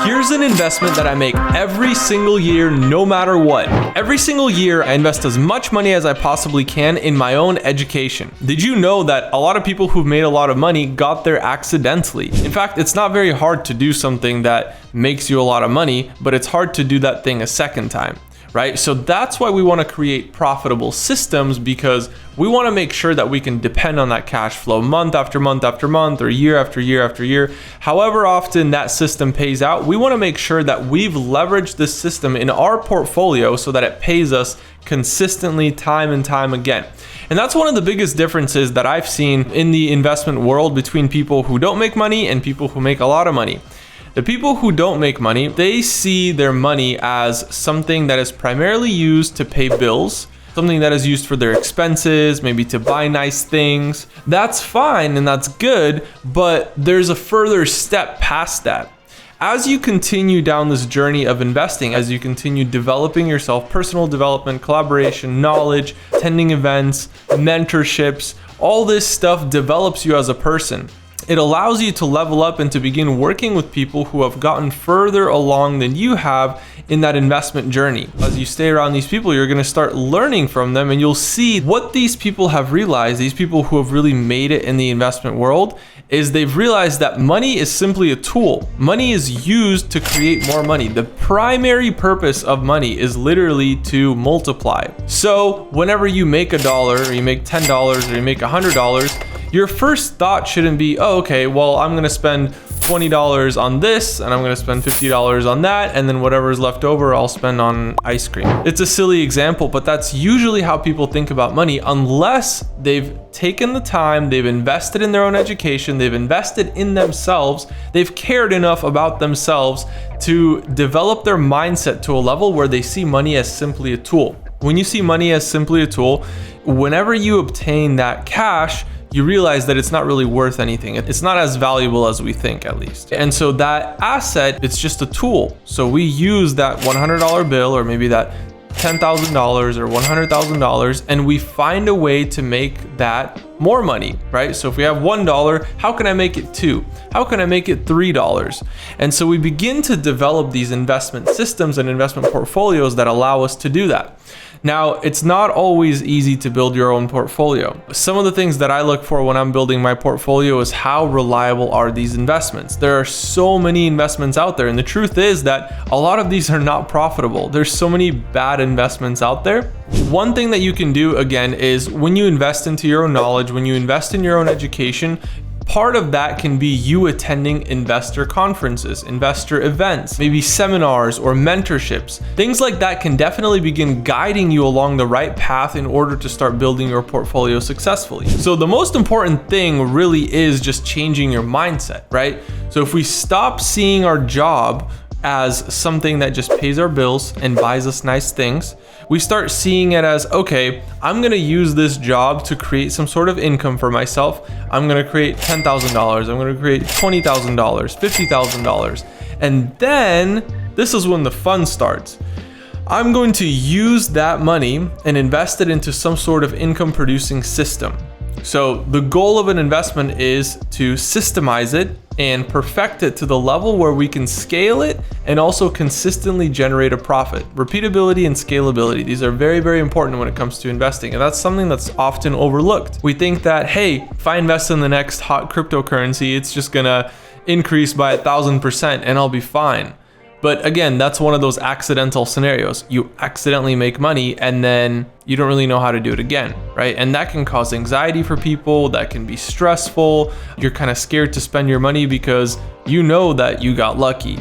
Here's an investment that I make every single year, no matter what. Every single year, I invest as much money as I possibly can in my own education. Did you know that a lot of people who've made a lot of money got there accidentally? In fact, it's not very hard to do something that makes you a lot of money, but it's hard to do that thing a second time. Right? So that's why we want to create profitable systems, because we want to make sure that we can depend on that cash flow month after month after month, or year after year after year. However often that system pays out, we want to make sure that we've leveraged this system in our portfolio so that it pays us consistently time and time again. And that's one of the biggest differences that I've seen in the investment world between people who don't make money and people who make a lot of money. The people who don't make money, they see their money as something that is primarily used to pay bills, something that is used for their expenses, maybe to buy nice things. That's fine and that's good, but there's a further step past that. As you continue down this journey of investing, as you continue developing yourself, personal development, collaboration, knowledge, attending events, mentorships, all this stuff develops you as a person. It allows you to level up and to begin working with people who have gotten further along than you have in that investment journey. As you stay around these people, you're going to start learning from them, and you'll see what these people have realized. These people who have really made it in the investment world is they've realized that money is simply a tool. Money is used to create more money. The primary purpose of money is literally to multiply. So whenever you make $1, or you make $10, or you make $100, your first thought shouldn't be, oh, okay, well, I'm gonna spend $20 on this, and I'm gonna spend $50 on that, and then whatever's left over, I'll spend on ice cream. It's a silly example, but that's usually how people think about money, unless they've taken the time, they've invested in their own education, they've invested in themselves, they've cared enough about themselves to develop their mindset to a level where they see money as simply a tool. When you see money as simply a tool, whenever you obtain that cash, you realize that it's not really worth anything. It's not as valuable as we think, at least. And so that asset, it's just a tool. So we use that $100 bill, or maybe that $10,000 or $100,000, and we find a way to make that more money, right? So if we have $1, how can I make it $2? How can I make it $3? And so we begin to develop these investment systems and investment portfolios that allow us to do that. Now, it's not always easy to build your own portfolio. Some of the things that I look for when I'm building my portfolio is how reliable are these investments. There are so many investments out there, and the truth is that a lot of these are not profitable. There's so many bad investments out there. One thing that you can do, again, is when you invest into your own knowledge, when you invest in your own education, part of that can be you attending investor conferences, investor events, maybe seminars or mentorships. Things like that can definitely begin guiding you along the right path in order to start building your portfolio successfully. So the most important thing really is just changing your mindset, right? So if we stop seeing our job as something that just pays our bills and buys us nice things, we start seeing it as, okay, I'm gonna use this job to create some sort of income for myself. I'm gonna create $10,000, I'm gonna create $20,000, $50,000. And then this is when the fun starts. I'm going to use that money and invest it into some sort of income producing system. So the goal of an investment is to systemize it and perfect it to the level where we can scale it and also consistently generate a profit. Repeatability and scalability, these are very, very important when it comes to investing, and that's something that's often overlooked. We think that, hey, if I invest in the next hot cryptocurrency, it's just gonna increase by 1,000% and I'll be fine. But again, that's one of those accidental scenarios. You accidentally make money and then you don't really know how to do it again, right? And that can cause anxiety for people, that can be stressful. You're kind of scared to spend your money because you know that you got lucky.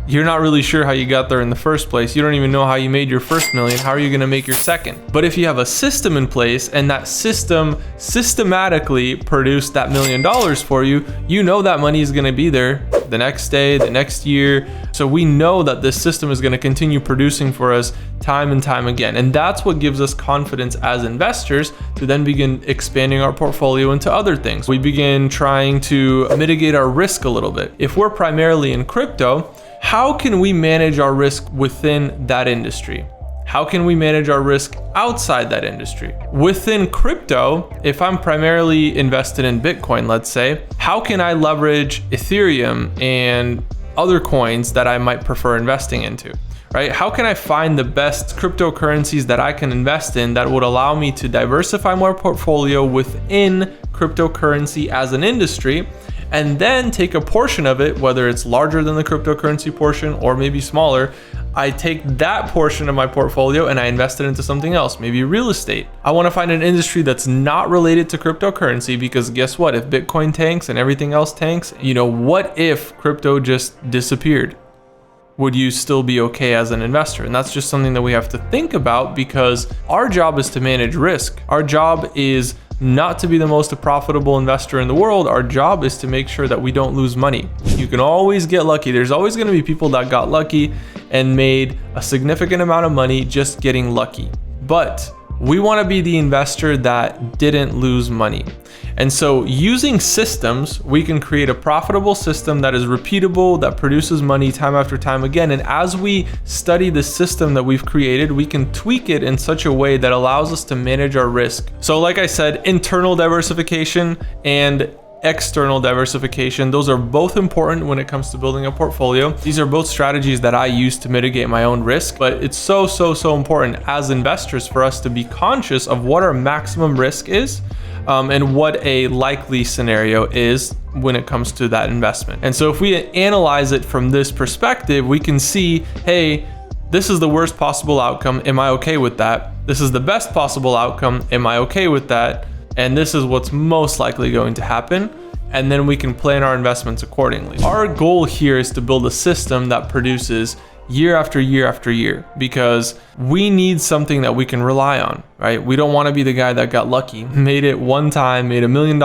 You're not really sure how you got there in the first place. You don't even know how you made your first million. How are you gonna make your second? But if you have a system in place and that system systematically produced that $1 million for you, you know that money is gonna be there the next day, the next year. So we know that this system is gonna continue producing for us time and time again. And that's what gives us confidence as investors to then begin expanding our portfolio into other things. We begin trying to mitigate our risk a little bit. If we're primarily in crypto, how can we manage our risk within that industry? How can we manage our risk outside that industry? Within crypto, if I'm primarily invested in Bitcoin, let's say, how can I leverage Ethereum and other coins that I might prefer investing into, right? How can I find the best cryptocurrencies that I can invest in that would allow me to diversify my portfolio within cryptocurrency as an industry, and then take a portion of it, whether it's larger than the cryptocurrency portion or maybe smaller, I take that portion of my portfolio and I invest it into something else, maybe real estate. I want to find an industry that's not related to cryptocurrency, because guess what? If Bitcoin tanks and everything else tanks, what if crypto just disappeared? Would you still be okay as an investor? And that's just something that we have to think about, because our job is to manage risk. Our job is not to be the most profitable investor in the world. Our job is to make sure that we don't lose money. You can always get lucky. There's always going to be people that got lucky and made a significant amount of money just getting lucky. But we want to be the investor that didn't lose money. And so using systems, we can create a profitable system that is repeatable, that produces money time after time again. And as we study the system that we've created, we can tweak it in such a way that allows us to manage our risk. So like I said, internal diversification and external diversification, those are both important when it comes to building a portfolio. These are both strategies that I use to mitigate my own risk, but it's so important as investors for us to be conscious of what our maximum risk is, and what a likely scenario is when it comes to that investment. And so if we analyze it from this perspective, we can see, hey, this is the worst possible outcome. Am I okay with that? This is the best possible outcome. Am I okay with that? And this is what's most likely going to happen. And then we can plan our investments accordingly. Our goal here is to build a system that produces year after year after year, because we need something that we can rely on, right? We don't want to be the guy that got lucky, made it one time, made $1 million,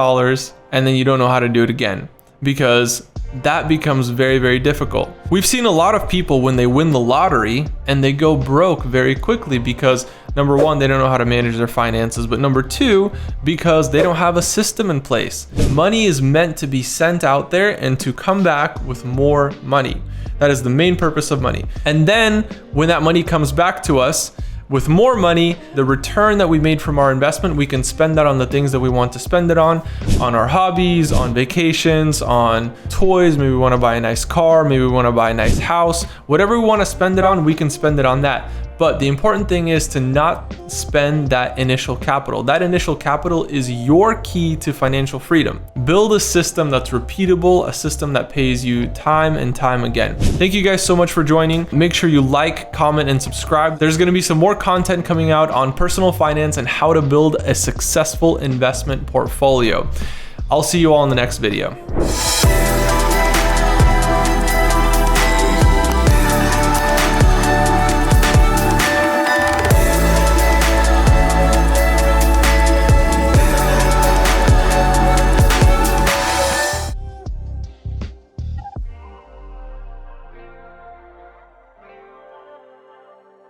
and then you don't know how to do it again, because that becomes very difficult. We've seen a lot of people when they win the lottery and they go broke very quickly, because number one, they don't know how to manage their finances, but number two, because they don't have a system in place. Money is meant to be sent out there and to come back with more money. That is the main purpose of money. And then when that money comes back to us, with more money, the return that we made from our investment, we can spend that on the things that we want to spend it on our hobbies, on vacations, on toys. Maybe we want to buy a nice car, maybe we want to buy a nice house. Whatever we want to spend it on, we can spend it on that. But the important thing is to not spend that initial capital. That initial capital is your key to financial freedom. Build a system that's repeatable, a system that pays you time and time again. Thank you guys so much for joining. Make sure you like, comment, and subscribe. There's going to be some more content coming out on personal finance and how to build a successful investment portfolio. I'll see you all in the next video.